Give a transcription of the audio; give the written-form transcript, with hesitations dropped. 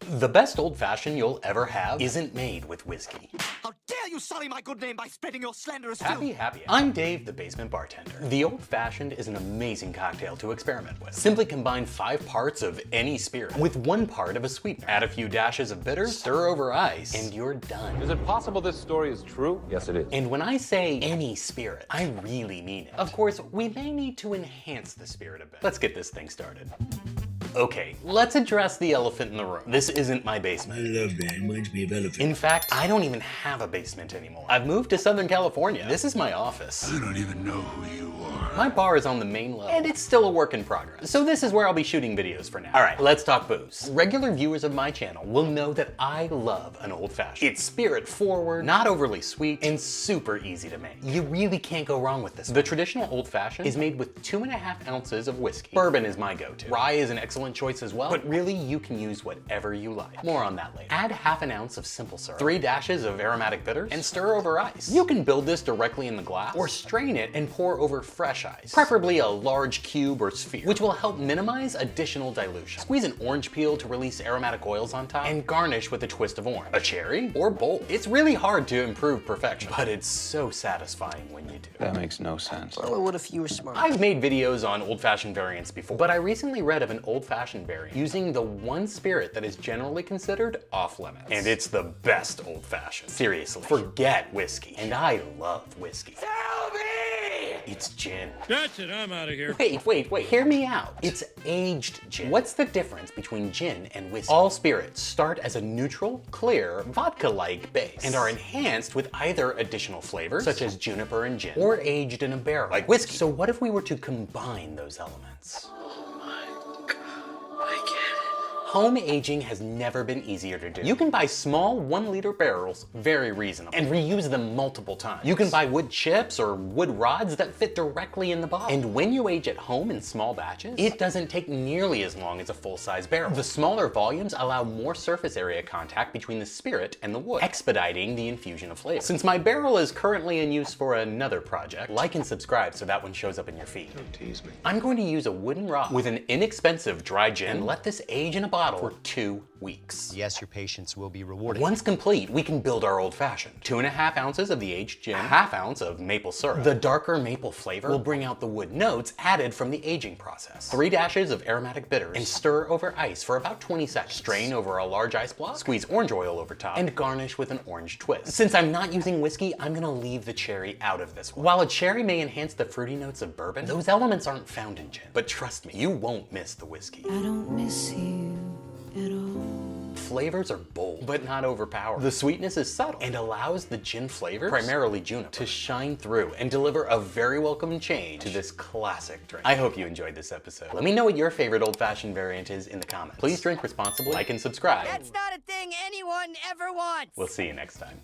The best old-fashioned you'll ever have isn't made with whiskey. How dare you sully my good name by spreading your slanderous Happy. I'm Dave, the basement bartender. The old-fashioned is an amazing cocktail to experiment with. Simply combine 5 parts of any spirit with 1 part of a sweetener. Add a few dashes of bitters, stir over ice, and you're done. Is it possible this story is true? Yes, it is. And when I say any spirit, I really mean it. Of course, we may need to enhance the spirit a bit. Let's get this thing started. Okay, let's address the elephant in the room. This isn't my basement. I love that. It reminds me of elephant. In fact, I don't even have a basement anymore. I've moved to Southern California. This is my office. I don't even know who you are. My bar is on the main level, and it's still a work in progress. So this is where I'll be shooting videos for now. All right, let's talk booze. Regular viewers of my channel will know that I love an old-fashioned. It's spirit forward, not overly sweet, and super easy to make. You really can't go wrong with this. The traditional old-fashioned is made with 2.5 ounces of whiskey. Bourbon is my go-to. Rye is an excellent choice as well, but really you can use whatever you like. More on that later. Add 1/2 ounce of simple syrup, 3 dashes of aromatic bitters, and stir over ice. You can build this directly in the glass, or strain it and pour over fresh ice, preferably a large cube or sphere, which will help minimize additional dilution. Squeeze an orange peel to release aromatic oils on top, and garnish with a twist of orange, a cherry, or bold. It's really hard to improve perfection, but it's so satisfying when you do. That makes no sense. Well, what if you were smart? I've made videos on old-fashioned variants before, but I recently read of an old-fashioned variant using the one spirit that is generally considered off-limits. And it's the best old-fashioned. Seriously, forget whiskey. And I love whiskey. Tell me! It's gin. That's it. I'm out of here. Wait. Hear me out. It's aged gin. What's the difference between gin and whiskey? All spirits start as a neutral, clear, vodka-like base and are enhanced with either additional flavors, such as juniper and gin, or aged in a barrel, like whiskey. So what if we were to combine those elements? Home aging has never been easier to do. You can buy small 1-liter barrels very reasonably and reuse them multiple times. You can buy wood chips or wood rods that fit directly in the bottle. And when you age at home in small batches, it doesn't take nearly as long as a full-size barrel. The smaller volumes allow more surface area contact between the spirit and the wood, expediting the infusion of flavor. Since my barrel is currently in use for another project, like and subscribe so that one shows up in your feed. Don't tease me. I'm going to use a wooden rod with an inexpensive dry gin and let this age in a bottle for 2 weeks. Yes, your patience will be rewarded. Once complete, we can build our old-fashioned. 2.5 ounces of the aged gin, 1/2 ounce of maple syrup. The darker maple flavor will bring out the wood notes added from the aging process. 3 dashes of aromatic bitters, and stir over ice for about 20 seconds. Strain over a large ice block, squeeze orange oil over top, and garnish with an orange twist. Since I'm not using whiskey, I'm gonna leave the cherry out of this one. While a cherry may enhance the fruity notes of bourbon, those elements aren't found in gin. But trust me, you won't miss the whiskey. I don't miss you at all. Flavors are bold, but not overpowering. The sweetness is subtle and allows the gin flavors, primarily juniper, to shine through and deliver a very welcome change to this classic drink. I hope you enjoyed this episode. Let me know what your favorite old-fashioned variant is in the comments. Please drink responsibly, like and subscribe. That's not a thing anyone ever wants. We'll see you next time.